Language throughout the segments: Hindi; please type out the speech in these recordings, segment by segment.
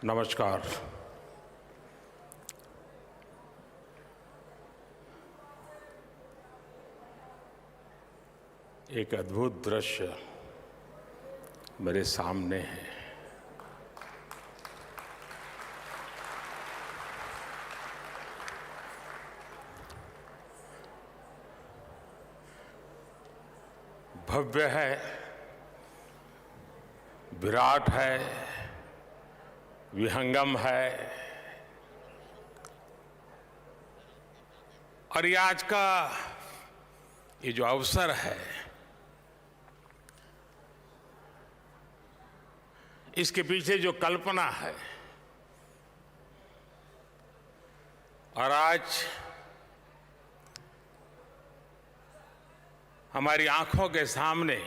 नमस्कार। एक अद्भुत दृश्य मेरे सामने है। भव्य है, विराट है, विहंगम है और ये आज का ये जो अवसर है, इसके पीछे जो कल्पना है और आज हमारी आंखों के सामने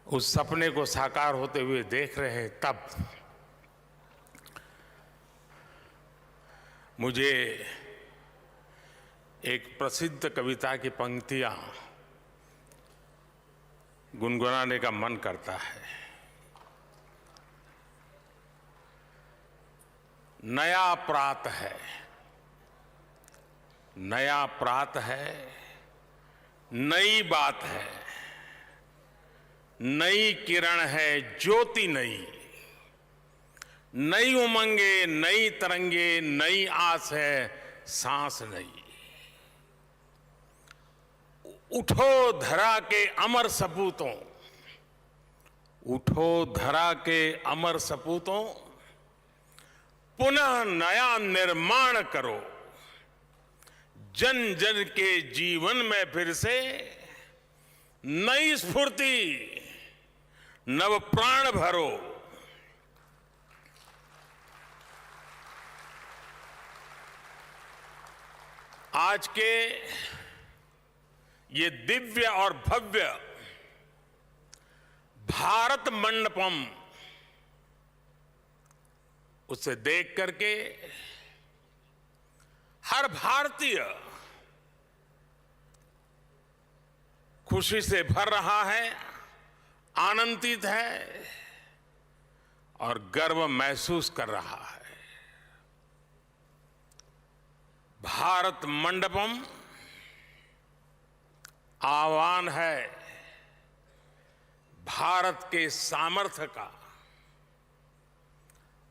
उस सपने को साकार होते हुए देख रहे हैं, तब मुझे एक प्रसिद्ध कविता की पंक्तियां गुनगुनाने का मन करता है। नया प्रात है, नया प्रात है, नई बात है, नई किरण है, ज्योति नई, नई उमंगे, नई तरंगे, नई आस है, सांस नई। उठो धरा के अमर सपूतों, उठो धरा के अमर सपूतों, पुनः नया निर्माण करो। जन जन के जीवन में फिर से नई स्फूर्ति, नव प्राण भरो। आज के ये दिव्य और भव्य भारत मंडपम, उसे देख करके हर भारतीय खुशी से भर रहा है, आनंदित है और गर्व महसूस कर रहा है। भारत मंडपम आह्वान है भारत के सामर्थ्य का,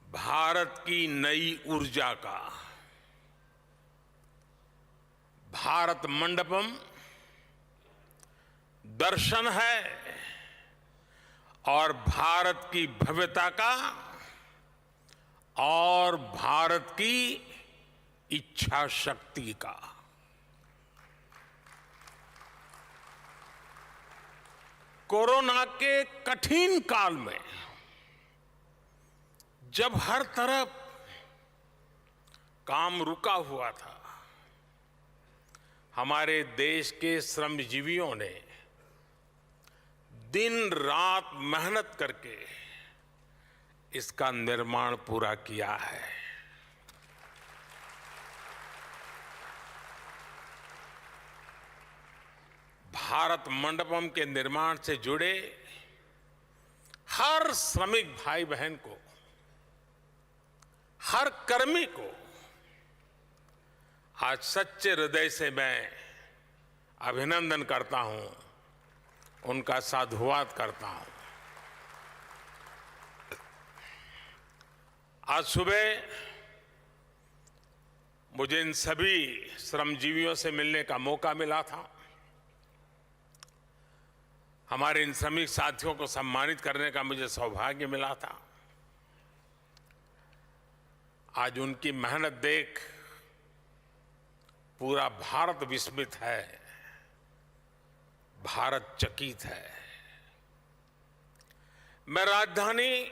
भारत की नई ऊर्जा का। भारत मंडपम दर्शन है और भारत की भव्यता का और भारत की इच्छा शक्ति का। कोरोना के कठिन काल में जब हर तरफ काम रुका हुआ था, हमारे देश के श्रमजीवियों ने दिन रात मेहनत करके इसका निर्माण पूरा किया है। भारत मंडपम के निर्माण से जुड़े हर श्रमिक भाई बहन को, हर कर्मी को आज सच्चे हृदय से मैं अभिनंदन करता हूं, उनका साधुवाद करता हूं। आज सुबह मुझे इन सभी श्रमजीवियों से मिलने का मौका मिला था। हमारे इन श्रमिक साथियों को सम्मानित करने का मुझे सौभाग्य मिला था। आज उनकी मेहनत देख पूरा भारत विस्मित है, भारत चकित है। मैं राजधानी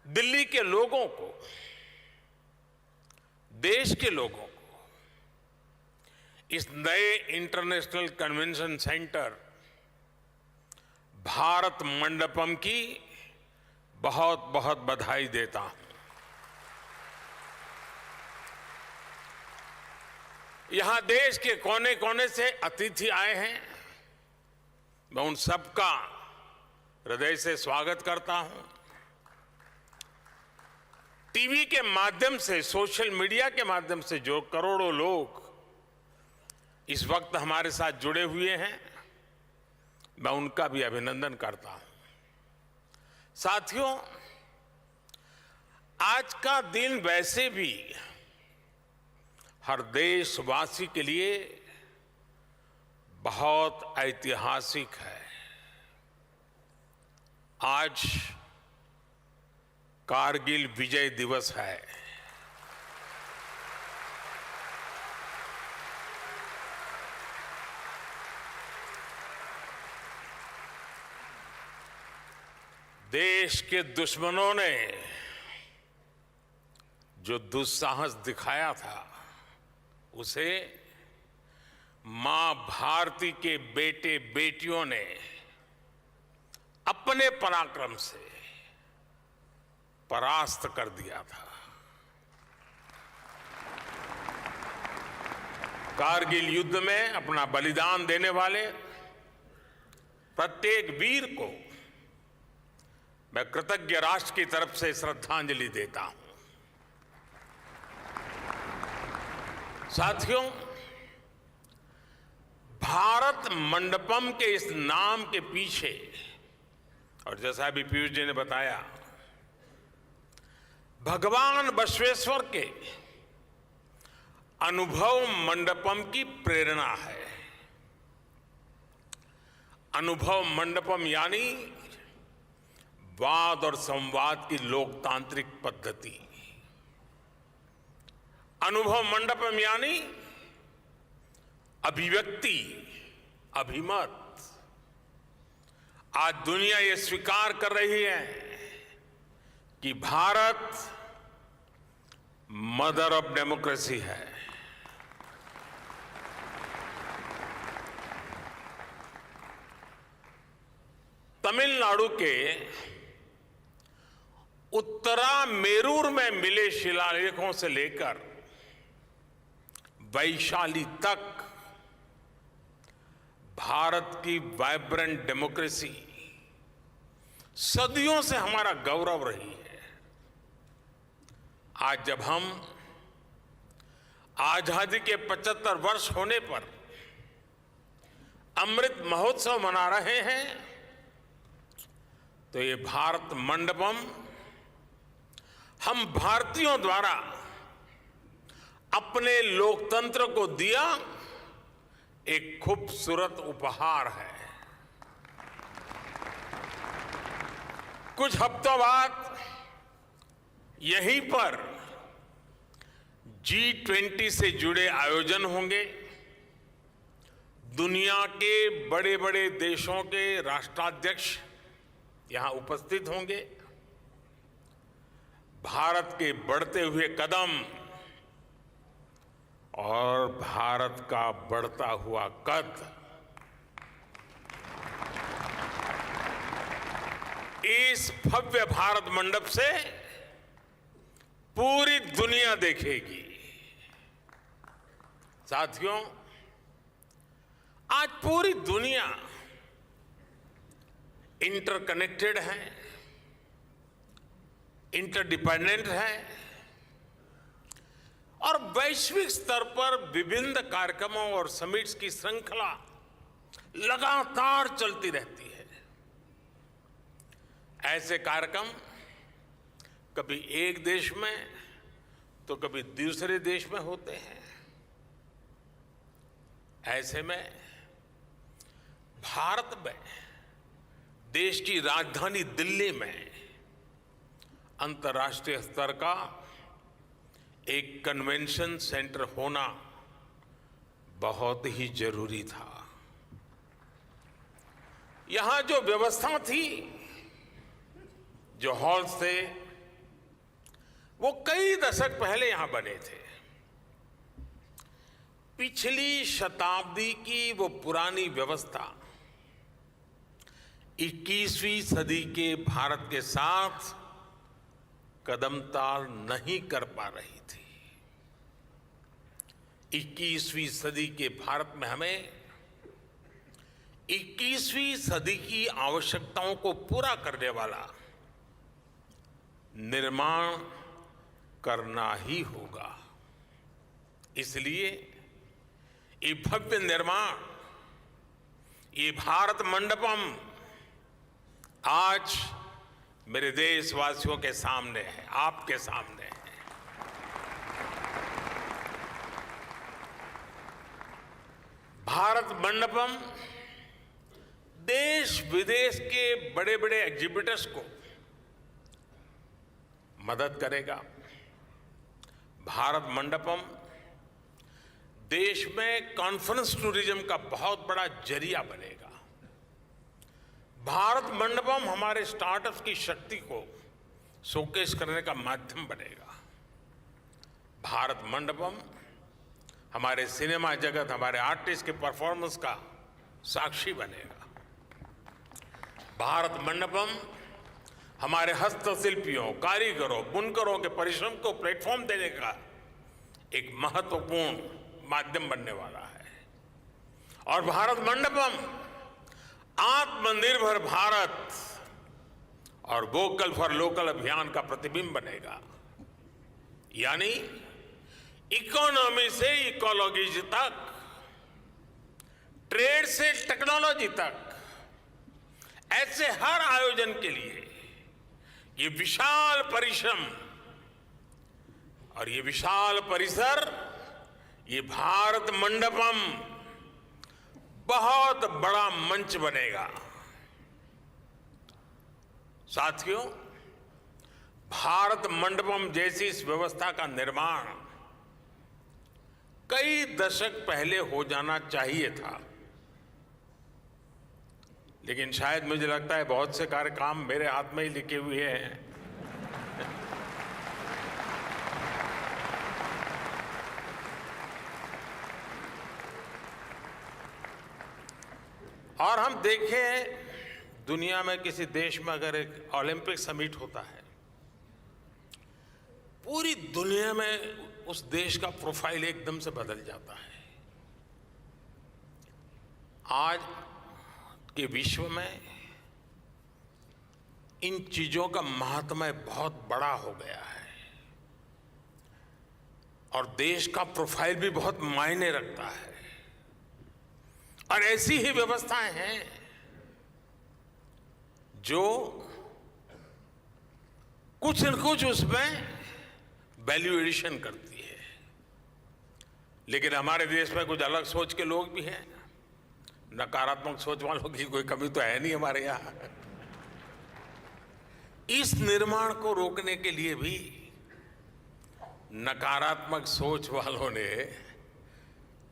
दिल्ली के लोगों को, देश के लोगों को इस नए international convention centre Bharat Mandapam की बहुत बहुत बधाई देता हूं। यहां देश के कोने कोने से अतिथि आए हैं। मैं उन सबका हृदय से स्वागत करता हूं। टीवी के माध्यम से, सोशल मीडिया के माध्यम से जो करोड़ों लोग इस वक्त हमारे साथ जुड़े हुए हैं, मैं उनका भी अभिनंदन करता हूं। साथियों, आज का दिन वैसे भी हर देशवासी के लिए बहुत ऐतिहासिक है। आज कारगिल विजय दिवस है। देश के दुश्मनों ने जो दुस्साहस दिखाया था, उसे मां भारती के बेटे बेटियों ने अपने पराक्रम से परास्त कर दिया था। कारगिल युद्ध में अपना बलिदान देने वाले प्रत्येक वीर को मैं कृतज्ञ राष्ट्र की तरफ से श्रद्धांजलि देता हूं। साथियों, भारत मंडपम के इस नाम के पीछे, और जैसा अभी पीयूष जी ने बताया, भगवान बसवेश्वर के अनुभव मंडपम की प्रेरणा है। अनुभव मंडपम यानी वाद और संवाद की लोकतांत्रिक पद्धति। अनुभव मंडपम यानी अभिव्यक्ति, अभिमत। आज दुनिया ये स्वीकार कर रही है कि भारत मदर ऑफ डेमोक्रेसी है। तमिलनाडु के उत्तरा मेरूर में मिले शिलालेखों से लेकर वैशाली तक भारत की वाइब्रेंट डेमोक्रेसी सदियों से हमारा गौरव रही है। आज जब हम आजादी के 75 वर्ष होने पर अमृत महोत्सव मना रहे हैं, तो ये भारत मंडपम हम भारतीयों द्वारा अपने लोकतंत्र को दिया एक खूबसूरत उपहार है। कुछ हफ्तों बाद यहीं पर G20 से जुड़े आयोजन होंगे। दुनिया के बड़े बड़े देशों के राष्ट्राध्यक्ष यहां उपस्थित होंगे। भारत के बढ़ते हुए कदम और भारत का बढ़ता हुआ कद, इस भव्य भारत मंडप से पूरी दुनिया देखेगी। साथियों, आज पूरी दुनिया इंटरकनेक्टेड है, इंटरडिपेंडेंट है और वैश्विक स्तर पर विभिन्न कार्यक्रमों और समिट्स की श्रृंखला लगातार चलती रहती है। ऐसे कार्यक्रम कभी एक देश में तो कभी दूसरे देश में होते हैं। ऐसे में भारत में देश की राजधानी दिल्ली में अंतर्राष्ट्रीय स्तर का एक कन्वेंशन सेंटर होना बहुत ही जरूरी था। यहां जो व्यवस्था थी, जो हॉल्स थे, वो कई दशक पहले यहां बने थे। पिछली शताब्दी की वो पुरानी व्यवस्था 21वीं सदी के भारत के साथ कदमताल नहीं कर पा रही थी। 21वीं सदी के भारत में हमें 21वीं सदी की आवश्यकताओं को पूरा करने वाला निर्माण करना ही होगा। इसलिए ये भव्य निर्माण, ये भारत मंडपम आज मेरे देशवासियों के सामने है, आपके सामने है। भारत मंडपम देश विदेश के बड़े बड़े एग्जीबिटर्स को मदद करेगा। भारत मंडपम देश में कॉन्फ्रेंस टूरिज्म का बहुत बड़ा जरिया बनेगा। भारत मंडपम हमारे स्टार्टअप्स की शक्ति को शोकेस करने का माध्यम बनेगा। भारत मंडपम हमारे सिनेमा जगत, हमारे आर्टिस्ट के परफॉर्मेंस का साक्षी बनेगा। भारत मंडपम हमारे हस्तशिल्पियों, कारीगरों, बुनकरों के परिश्रम को प्लेटफॉर्म देने का एक महत्वपूर्ण माध्यम बनने वाला है। और भारत मंडपम आत्मनिर्भर भारत और वोकल फॉर लोकल अभियान का प्रतिबिंब बनेगा। यानी इकोनॉमी से इकोलॉजी तक, ट्रेड से टेक्नोलॉजी तक, ऐसे हर आयोजन के लिए ये विशाल परिश्रम और ये विशाल परिसर, ये भारत मंडपम बहुत बड़ा मंच बनेगा। साथियों, भारत मंडपम जैसी इस व्यवस्था का निर्माण कई दशक पहले हो जाना चाहिए था, लेकिन शायद मुझे लगता है बहुत से कार्य काम मेरे हाथ में ही लिखे हुए हैं। और हम देखें, दुनिया में किसी देश में अगर एक ओलंपिक समिट होता है, पूरी दुनिया में उस देश का प्रोफाइल एकदम से बदल जाता है। आज के विश्व में इन चीजों का महात्म्य बहुत बड़ा हो गया है और देश का प्रोफाइल भी बहुत मायने रखता है। और ऐसी ही व्यवस्थाएं हैं जो कुछ न कुछ उसमें वैल्यू एडिशन करती है। लेकिन हमारे देश में कुछ अलग सोच के लोग भी हैं। नकारात्मक सोच वालों की कोई कमी तो है नहीं हमारे यहां। इस निर्माण को रोकने के लिए भी नकारात्मक सोच वालों ने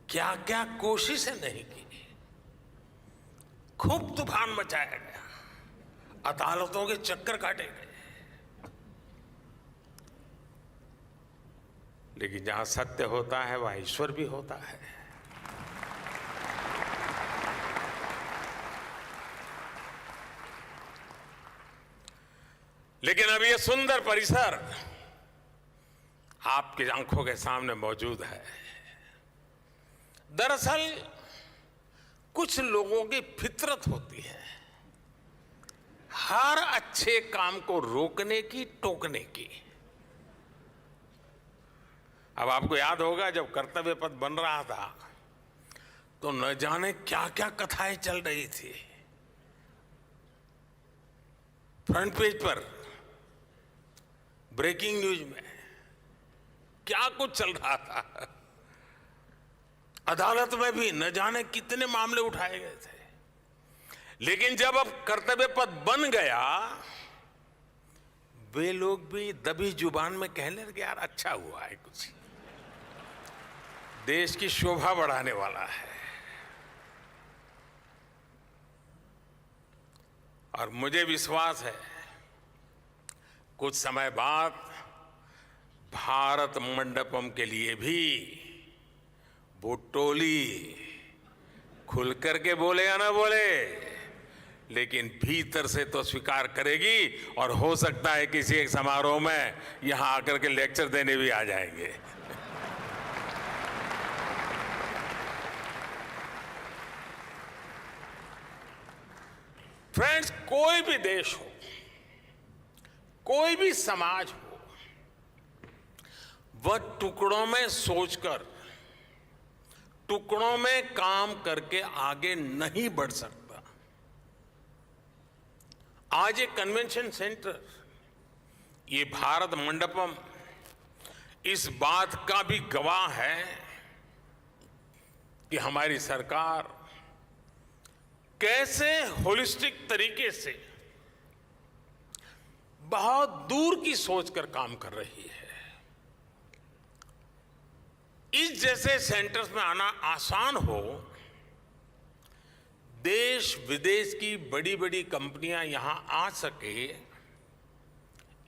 क्या क्या कोशिशें नहीं की। खूब तूफान मचाया गया, अदालतों के चक्कर काटे गए, लेकिन जहां सत्य होता है वहां ईश्वर भी होता है। लेकिन अब ये सुंदर परिसर आपकी आंखों के सामने मौजूद है। दरअसल कुछ लोगों की फितरत होती है हर अच्छे काम को रोकने की, टोकने की। अब आपको याद होगा जब कर्तव्य पथ बन रहा था तो न जाने क्या क्या कथाएं चल रही थी। फ्रंट पेज पर ब्रेकिंग न्यूज में क्या कुछ चल रहा था। अदालत में भी न जाने कितने मामले उठाए गए थे। लेकिन जब अब कर्तव्य पथ बन गया, वे लोग भी दबी जुबान में कहने लगे, यार अच्छा हुआ है, कुछ देश की शोभा बढ़ाने वाला है। और मुझे विश्वास है कुछ समय बाद भारत मंडपम के लिए भी वो टोली खुल करके बोले या ना बोले, लेकिन भीतर से तो स्वीकार करेगी। और हो सकता है किसी एक समारोह में यहां आकर के लेक्चर देने भी आ जाएंगे। फ्रेंड्स, कोई भी देश हो, कोई भी समाज हो, वह टुकड़ों में सोचकर, टुकड़ों में काम करके आगे नहीं बढ़ सकता। आज एक कन्वेंशन सेंटर, ये भारत मंडपम इस बात का भी गवाह है कि हमारी सरकार कैसे होलिस्टिक तरीके से बहुत दूर की सोच कर काम कर रही है। इस जैसे सेंटर्स में आना आसान हो, देश विदेश की बड़ी बड़ी कंपनियां यहां आ सके,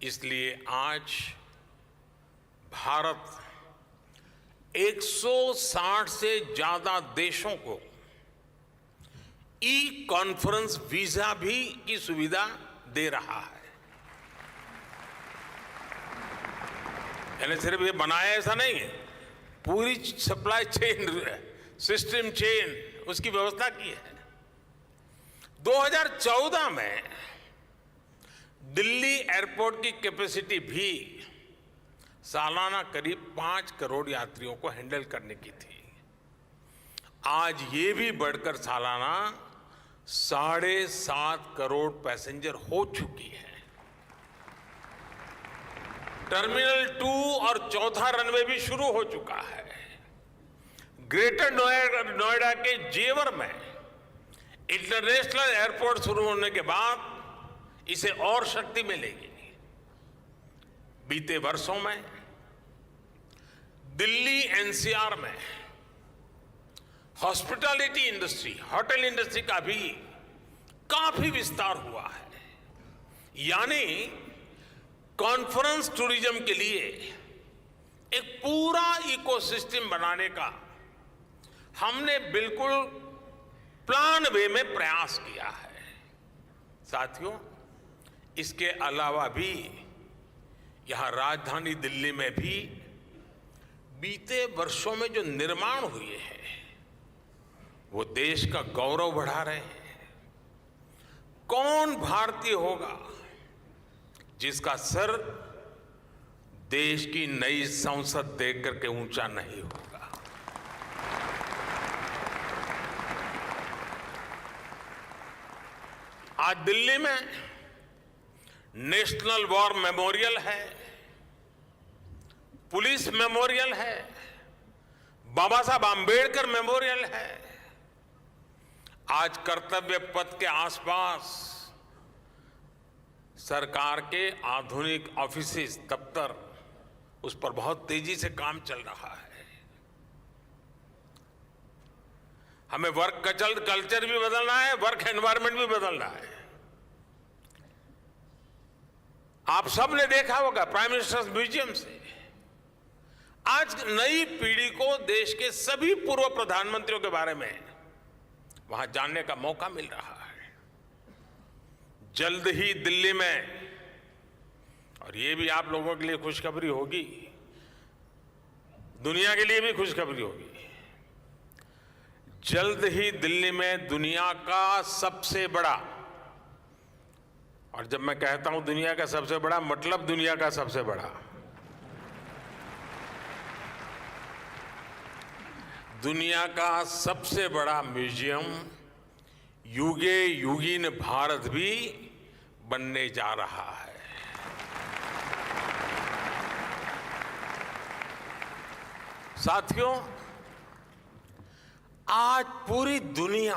इसलिए आज भारत 160 से ज्यादा देशों को ई कॉन्फ्रेंस वीजा भी की सुविधा दे रहा है। यानी सिर्फ ये बनाया ऐसा नहीं है, पूरी सप्लाई चेन, सिस्टम चेन, उसकी व्यवस्था की है। 2014 में दिल्ली एयरपोर्ट की कैपेसिटी भी सालाना करीब 5 करोड़ यात्रियों को हैंडल करने की थी। आज ये भी बढ़कर सालाना 7.5 करोड़ पैसेंजर हो चुकी है। टर्मिनल 2 और चौथा रनवे भी शुरू हो चुका है। ग्रेटर नोएडा के जेवर में इंटरनेशनल एयरपोर्ट शुरू होने के बाद इसे और शक्ति मिलेगी। बीते वर्षों में दिल्ली एनसीआर में हॉस्पिटैलिटी इंडस्ट्री, होटल इंडस्ट्री का भी काफी विस्तार हुआ है। यानी कॉन्फ्रेंस टूरिज्म के लिए एक पूरा इकोसिस्टम बनाने का हमने बिल्कुल प्लान वे में प्रयास किया है। साथियों, इसके अलावा भी यहां राजधानी दिल्ली में भी बीते वर्षों में जो निर्माण हुए हैं वो देश का गौरव बढ़ा रहे हैं। कौन भारतीय होगा जिसका सर देश की नई संसद देख करके ऊंचा नहीं होगा। आज दिल्ली में नेशनल वॉर मेमोरियल है, पुलिस मेमोरियल है, बाबा साहब आंबेडकर मेमोरियल है। आज कर्तव्य पथ के आसपास सरकार के आधुनिक ऑफिसेस, दफ्तर, उस पर बहुत तेजी से काम चल रहा है। हमें वर्क कल्चर भी बदलना है, वर्क एनवायरनमेंट भी बदलना है। आप सब ने देखा होगा प्राइम मिनिस्टर्स म्यूजियम से आज नई पीढ़ी को देश के सभी पूर्व प्रधानमंत्रियों के बारे में वहां जानने का मौका मिल रहा है। जल्द ही दिल्ली में, और ये भी आप लोगों के लिए खुशखबरी होगी, दुनिया के लिए भी खुशखबरी होगी, जल्द ही दिल्ली में दुनिया का सबसे बड़ा, और जब मैं कहता हूं दुनिया का सबसे बड़ा, मतलब दुनिया का सबसे बड़ा, दुनिया का सबसे बड़ा म्यूजियम युगे युगीन भारत भी बनने जा रहा है। साथियों, आज पूरी दुनिया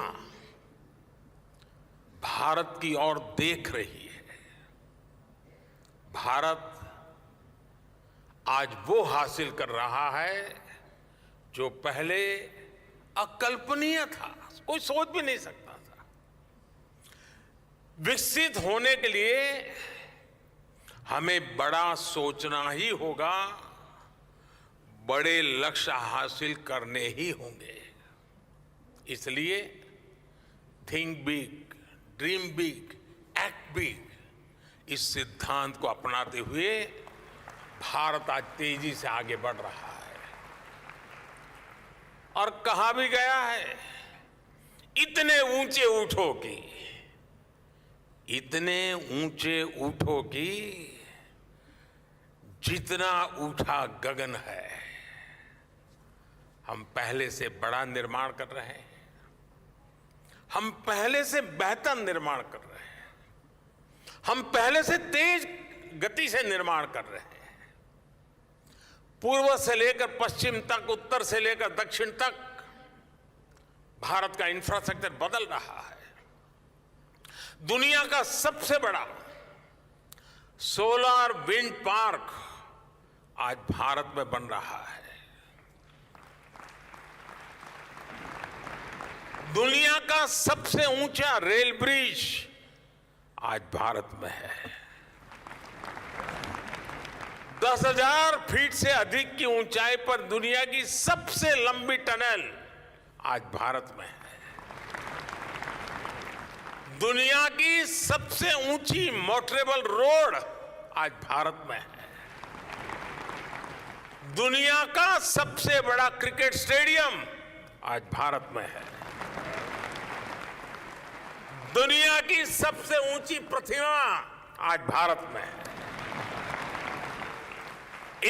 भारत की ओर देख रही है। भारत आज वो हासिल कर रहा है जो पहले अकल्पनीय था, कोई सोच भी नहीं सकता था। विकसित होने के लिए हमें बड़ा सोचना ही होगा, बड़े लक्ष्य हासिल करने ही होंगे। इसलिए think big, dream big, act big, इस सिद्धांत को अपनाते हुए भारत आज तेजी से आगे बढ़ रहा है। और कहा भी गया है, इतने ऊंचे उठो कि इतने ऊंचे उठो कि जितना ऊंचा गगन है। हम पहले से बड़ा निर्माण कर रहे हैं, हम पहले से बेहतर निर्माण कर रहे हैं, हम पहले से तेज गति से निर्माण कर रहे हैं। पूर्व से लेकर पश्चिम तक, उत्तर से लेकर दक्षिण तक भारत का इंफ्रास्ट्रक्चर बदल रहा है। दुनिया का सबसे बड़ा सोलर विंड पार्क आज भारत में बन रहा है। दुनिया का सबसे ऊंचा रेल ब्रिज आज भारत में है। 10,000 फीट से अधिक की ऊंचाई पर दुनिया की सबसे लंबी टनल आज भारत में है। दुनिया की सबसे ऊंची मोटरेबल रोड आज भारत में है। दुनिया का सबसे बड़ा क्रिकेट स्टेडियम आज भारत में है। दुनिया की सबसे ऊंची प्रतिमा आज भारत में है।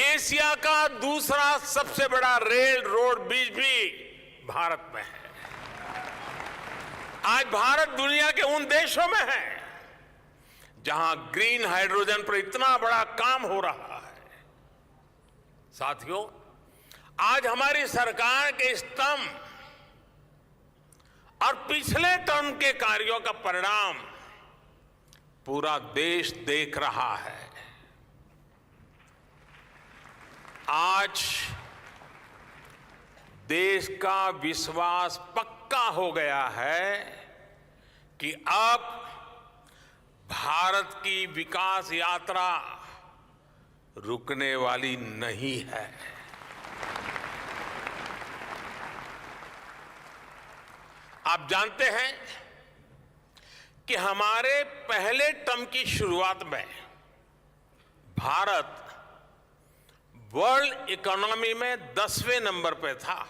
एशिया का दूसरा सबसे बड़ा रेल रोड ब्रिज भी भारत में है। आज भारत दुनिया के उन देशों में है जहां ग्रीन हाइड्रोजन पर इतना बड़ा काम हो रहा है। साथियों, आज हमारी सरकार के स्तंभ और पिछले टर्म के कार्यों का परिणाम पूरा देश देख रहा है। आज देश का विश्वास पक्का हो गया है कि अब भारत की विकास यात्रा रुकने वाली नहीं है। आप जानते हैं कि हमारे पहले टर्म की शुरुआत में भारत वर्ल्ड इकोनॉमी में 10वें नंबर पे था।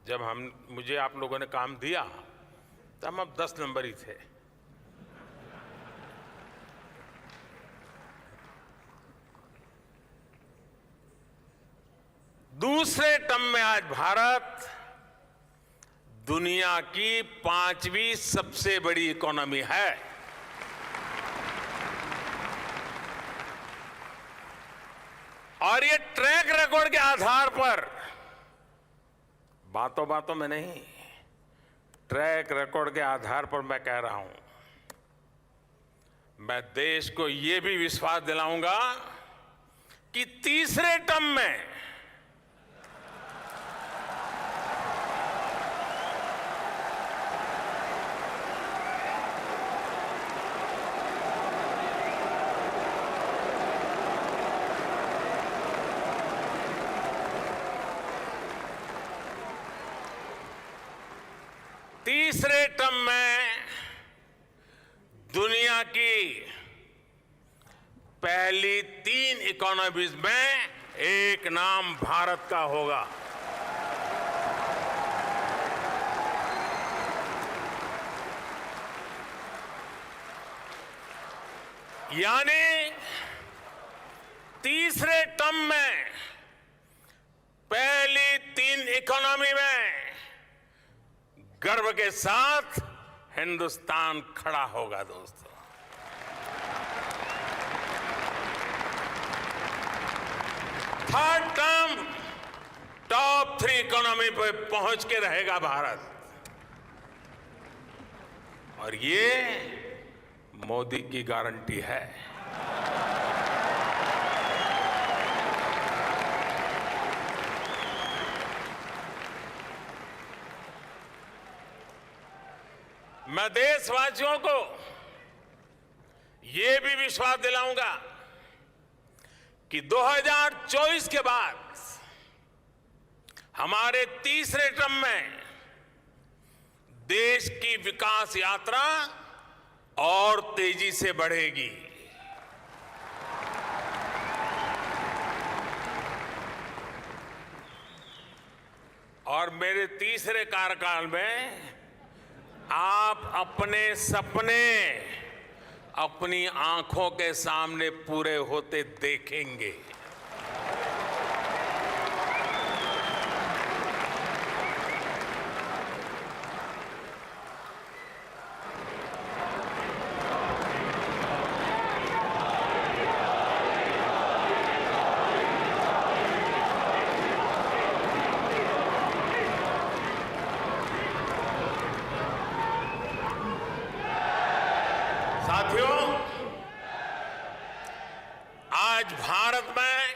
जब मुझे आप लोगों ने काम दिया तो हम अब 10 नंबर ही थे। दूसरे टर्म में आज भारत दुनिया की 5वीं सबसे बड़ी इकोनॉमी है। और ये ट्रैक रिकॉर्ड के आधार पर, बातों बातों में नहीं, ट्रैक रिकॉर्ड के आधार पर मैं कह रहा हूं, मैं देश को ये भी विश्वास दिलाऊंगा कि तीसरे टर्म में दुनिया की पहली 3 इकोनॉमीज में एक नाम भारत का होगा। यानी तीसरे टर्म में पहली 3 इकोनॉमी में गर्व के साथ हिंदुस्तान खड़ा होगा। दोस्तों, थर्ड टर्म टॉप 3 इकोनॉमी पे पहुंच के रहेगा भारत, और ये मोदी की गारंटी है। मैं देशवासियों को ये भी विश्वास दिलाऊंगा कि 2024 के बाद हमारे तीसरे टर्म में देश की विकास यात्रा और तेजी से बढ़ेगी। और मेरे तीसरे कार्यकाल में आप अपने सपने अपनी आंखों के सामने पूरे होते देखेंगे। साथियों, आज भारत में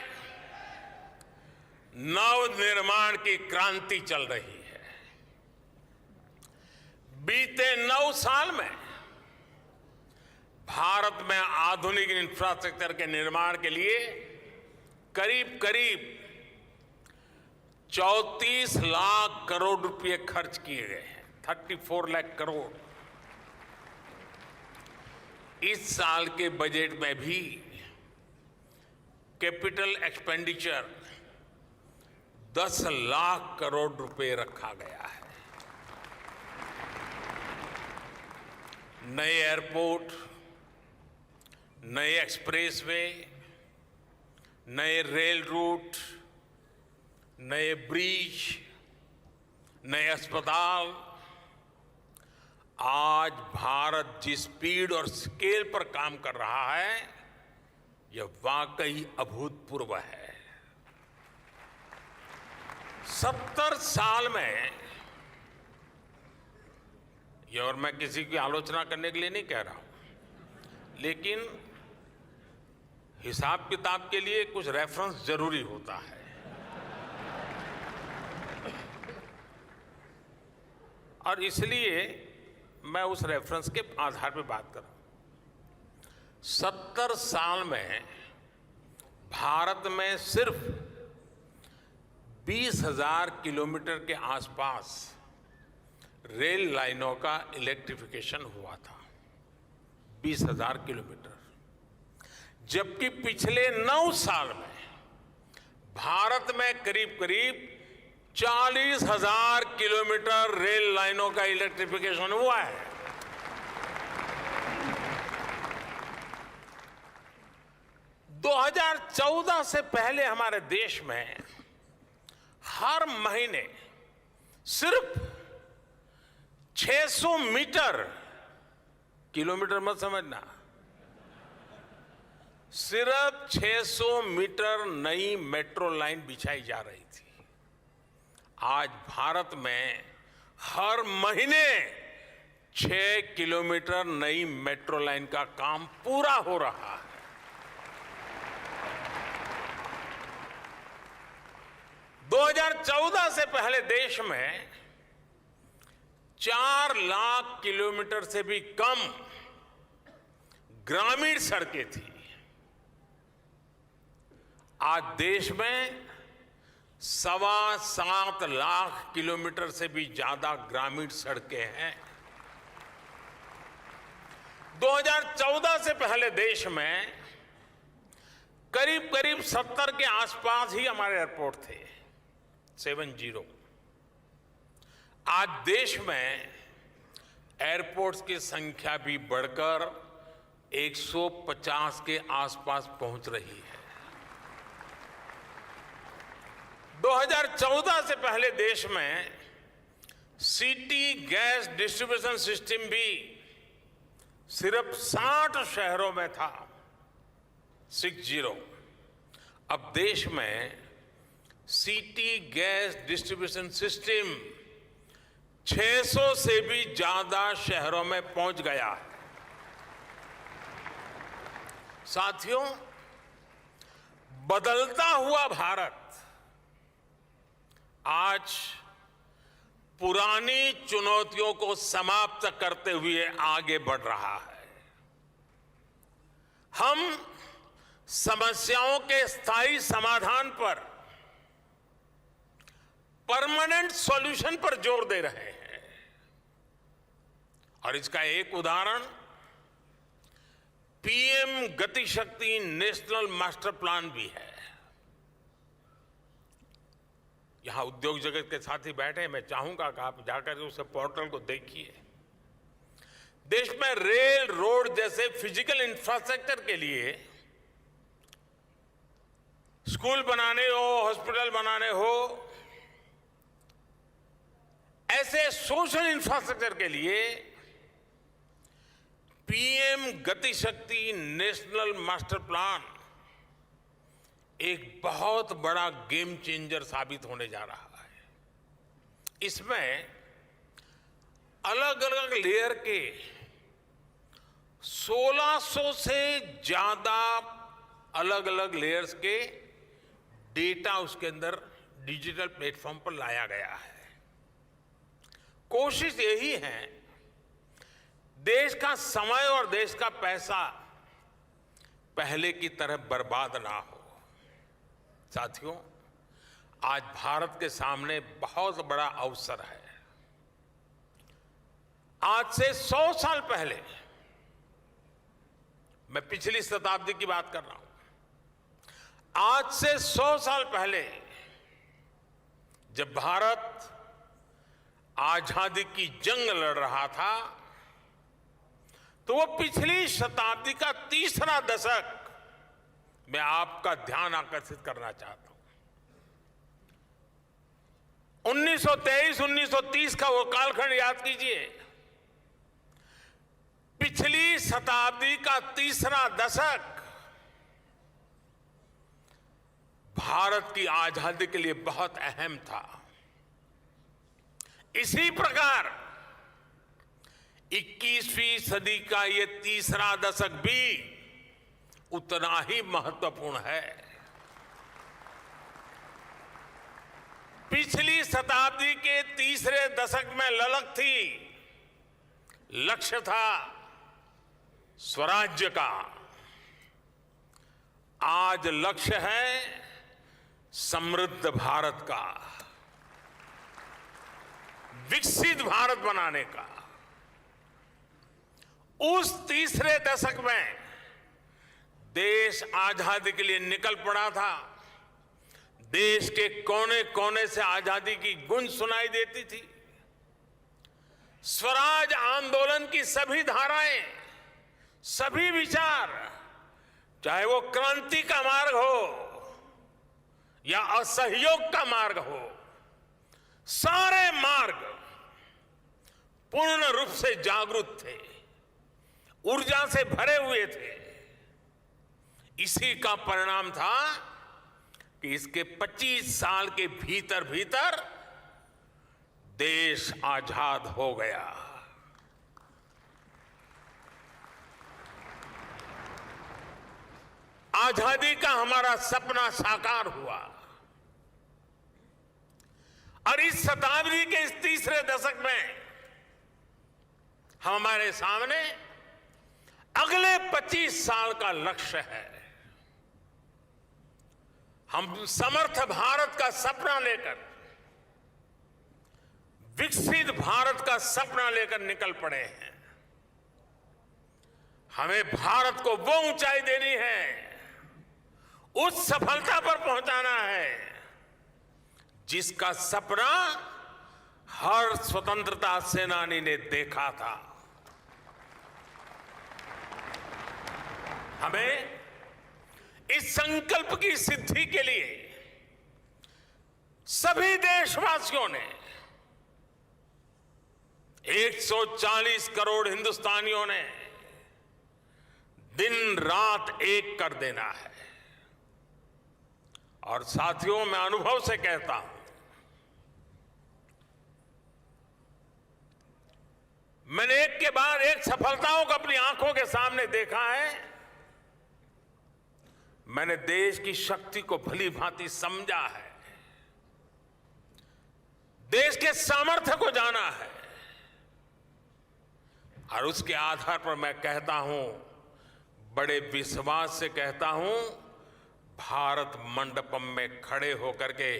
नवनिर्माण की क्रांति चल रही है। बीते 9 साल में भारत में आधुनिक इंफ्रास्ट्रक्चर के निर्माण के लिए करीब करीब 34 लाख करोड़ रुपए खर्च किए गए हैं। 34 लाख करोड़। इस साल के बजट में भी कैपिटल एक्सपेंडिचर 10 लाख करोड़ रुपए रखा गया है। नए एयरपोर्ट, नए एक्सप्रेसवे, नए रेल रूट, नए ब्रिज, नए अस्पताल। आज भारत जिस स्पीड और स्केल पर काम कर रहा है, यह वाकई अभूतपूर्व है। 70 साल में, ये और मैं किसी की आलोचना करने के लिए नहीं कह रहा हूं, लेकिन हिसाब किताब के लिए कुछ रेफरेंस जरूरी होता है। और इसलिए मैं उस रेफरेंस के आधार पर बात कर रहा हूं। 70 साल में भारत में सिर्फ 20,000 किलोमीटर के आसपास रेल लाइनों का इलेक्ट्रिफिकेशन हुआ था। 20,000 किलोमीटर। जबकि पिछले 9 साल में भारत में करीब करीब 40,000 किलोमीटर रेल लाइनों का इलेक्ट्रिफिकेशन हुआ है। दो 2014 से पहले हमारे देश में हर महीने सिर्फ 600 मीटर, किलोमीटर मत समझना, सिर्फ 600 मीटर नई मेट्रो लाइन बिछाई जा रही थी। आज भारत में हर महीने 6 किलोमीटर नई मेट्रो लाइन का काम पूरा हो रहा है। दो 2014 से पहले देश में 4 लाख किलोमीटर से भी कम ग्रामीण सड़कें थी। आज देश में 7.25 लाख किलोमीटर से भी ज्यादा ग्रामीण सड़कें हैं। 2014 से पहले देश में करीब करीब 70 के आसपास ही हमारे एयरपोर्ट थे, 70। आज देश में एयरपोर्ट्स की संख्या भी बढ़कर 150 के आसपास पहुंच रही है। 2014 से पहले देश में सिटी गैस डिस्ट्रीब्यूशन सिस्टम भी सिर्फ 60 शहरों में था, 60। अब देश में सिटी गैस डिस्ट्रीब्यूशन सिस्टम 600 से भी ज्यादा शहरों में पहुंच गया है। साथियों, बदलता हुआ भारत आज पुरानी चुनौतियों को समाप्त करते हुए आगे बढ़ रहा है। हम समस्याओं के स्थायी समाधान पर, परमानेंट सॉल्यूशन पर जोर दे रहे हैं। और इसका एक उदाहरण पीएम गति शक्ति नेशनल मास्टर प्लान भी है। यहां उद्योग जगत के साथी बैठे, मैं चाहूंगा कि आप जाकर उस पोर्टल को देखिए। देश में रेल, रोड जैसे फिजिकल इंफ्रास्ट्रक्चर के लिए, स्कूल बनाने हो, हॉस्पिटल बनाने हो, ऐसे सोशल इंफ्रास्ट्रक्चर के लिए पीएम गति शक्ति नेशनल मास्टर प्लान एक बहुत बड़ा गेम चेंजर साबित होने जा रहा है। इसमें अलग अलग लेयर के 1600 से ज्यादा अलग अलग लेयर्स के डेटा उसके अंदर डिजिटल प्लेटफॉर्म पर लाया गया है। कोशिश यही है देश का समय और देश का पैसा पहले की तरह बर्बाद ना हो। साथियों, आज भारत के सामने बहुत बड़ा अवसर है। आज से 100 साल पहले, मैं पिछली शताब्दी की बात कर रहा हूं, आज से 100 साल पहले जब भारत आजादी की जंग लड़ रहा था, तो वो पिछली शताब्दी का तीसरा दशक मैं आपका ध्यान आकर्षित करना चाहता हूं। 1923-1930 का वो कालखंड याद कीजिए। पिछली शताब्दी का तीसरा दशक भारत की आजादी के लिए बहुत अहम था। इसी प्रकार 21वीं सदी का ये तीसरा दशक भी उतना ही महत्वपूर्ण है। पिछली शताब्दी के तीसरे दशक में ललक थी, लक्ष्य था स्वराज्य का। आज लक्ष्य है समृद्ध भारत का, विकसित भारत बनाने का। उस तीसरे दशक में देश आजादी के लिए निकल पड़ा था। देश के कोने कोने से आजादी की गूंज सुनाई देती थी। स्वराज आंदोलन की सभी धाराएं, सभी विचार, चाहे वो क्रांति का मार्ग हो या असहयोग का मार्ग हो, सारे मार्ग पूर्ण रूप से जागरूक थे, ऊर्जा से भरे हुए थे। इसी का परिणाम था कि इसके 25 साल के भीतर भीतर देश आजाद हो गया। आजादी का हमारा सपना साकार हुआ और इस शताब्दी के इस तीसरे दशक में हमारे सामने अगले 25 साल का लक्ष्य है। हम समर्थ भारत का सपना लेकर, विकसित भारत का सपना लेकर निकल पड़े हैं। हमें भारत को वो ऊंचाई देनी है, उस सफलता पर पहुंचाना है जिसका सपना हर स्वतंत्रता सेनानी ने देखा था। हमें इस संकल्प की सिद्धि के लिए सभी देशवासियों ने, 140 करोड़ हिंदुस्तानियों ने दिन रात एक कर देना है। और साथियों, मैं अनुभव से कहता हूं, मैंने एक के बाद एक सफलताओं को अपनी आंखों के सामने देखा है। मैंने देश की शक्ति को भली भांति समझा है, देश के सामर्थ्य को जाना है, और उसके आधार पर मैं कहता हूं, बड़े विश्वास से कहता हूं, भारत मंडपम में खड़े होकर के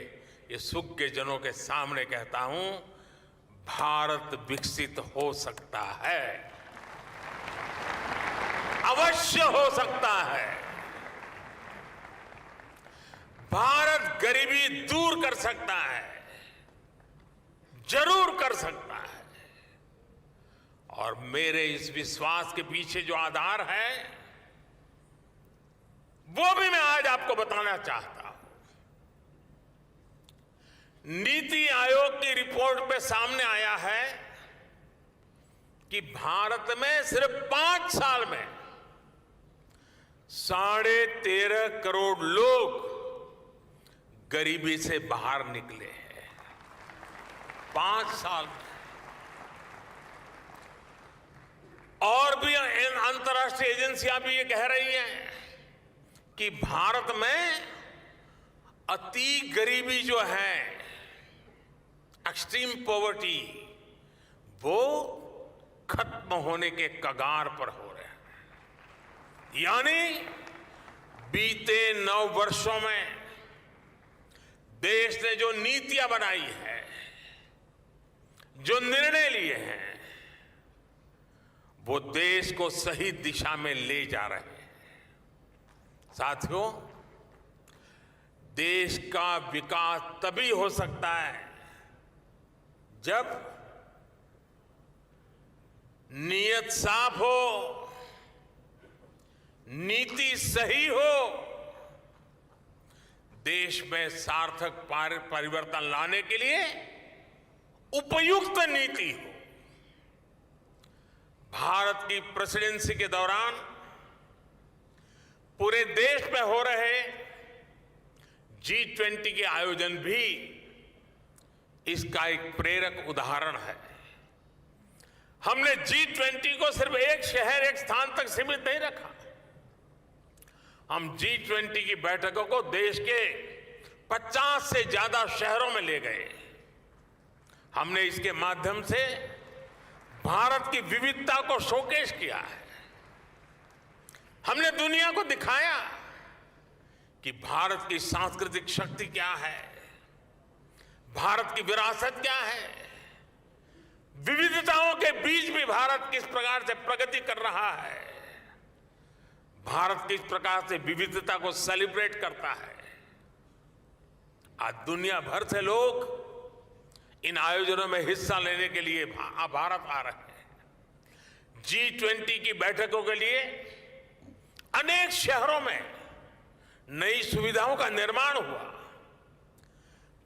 ये सुख के जनों के सामने कहता हूं, भारत विकसित हो सकता है, अवश्य हो सकता है। भारत गरीबी दूर कर सकता है, जरूर कर सकता है। और मेरे इस विश्वास के पीछे जो आधार है वो भी मैं आज आपको बताना चाहता हूं। नीति आयोग की रिपोर्ट पे सामने आया है कि भारत में सिर्फ 5 साल में 13.5 करोड़ लोग गरीबी से बाहर निकले हैं। 5 साल में। और भी अंतर्राष्ट्रीय एजेंसियां भी ये कह रही हैं कि भारत में अति गरीबी जो है, एक्सट्रीम पॉवर्टी, वो खत्म होने के कगार पर हो रहे हैं। यानी बीते 9 वर्षों में देश ने जो नीतियां बनाई है, जो निर्णय लिए हैं, वो देश को सही दिशा में ले जा रहे हैं। साथियों, देश का विकास तभी हो सकता है जब नीयत साफ हो, नीति सही हो, देश में सार्थक परिवर्तन लाने के लिए उपयुक्त नीति हो। भारत की प्रेसिडेंसी के दौरान पूरे देश में हो रहे G20 के आयोजन भी इसका एक प्रेरक उदाहरण है। हमने G20 को सिर्फ एक शहर, एक स्थान तक सीमित नहीं रखा। हम G20 की बैठकों को देश के 50 से ज्यादा शहरों में ले गए। हमने इसके माध्यम से भारत की विविधता को शोकेस किया है। हमने दुनिया को दिखाया कि भारत की सांस्कृतिक शक्ति क्या है, भारत की विरासत क्या है, विविधताओं के बीच भी भारत किस प्रकार से प्रगति कर रहा है, भारत किस प्रकार से विविधता को सेलिब्रेट करता है। आज दुनिया भर से लोग इन आयोजनों में हिस्सा लेने के लिए भारत आ रहे हैं। G20 की बैठकों के लिए अनेक शहरों में नई सुविधाओं का निर्माण हुआ,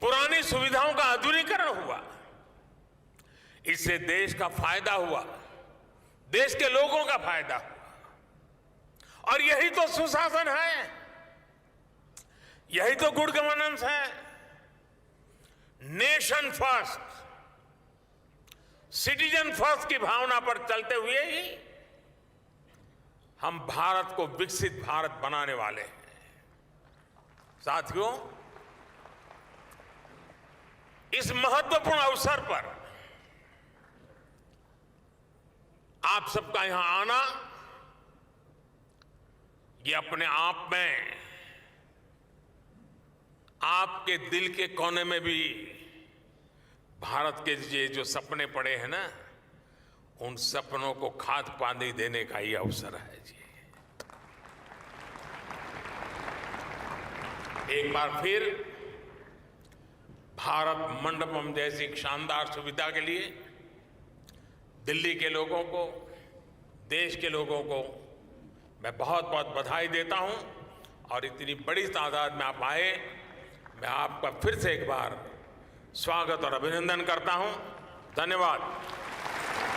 पुरानी सुविधाओं का आधुनिकीकरण हुआ। इससे देश का फायदा हुआ, देश के लोगों का फायदा हुआ। और यही तो सुशासन है, यही तो गुड गवर्नेंस है। नेशन फर्स्ट, सिटीजन फर्स्ट की भावना पर चलते हुए ही हम भारत को विकसित भारत बनाने वाले हैं। साथियों, इस महत्वपूर्ण अवसर पर आप सबका यहां आना ये अपने आप में आपके दिल के कोने में भी भारत के ये जो सपने पड़े हैं ना, उन सपनों को खाद पानी देने का ही अवसर है जी। एक बार फिर भारत मंडपम जैसी शानदार सुविधा के लिए दिल्ली के लोगों को, देश के लोगों को मैं बहुत बहुत बधाई देता हूं। और इतनी बड़ी तादाद में आप आए, मैं आपका फिर से एक बार स्वागत और अभिनंदन करता हूं। धन्यवाद।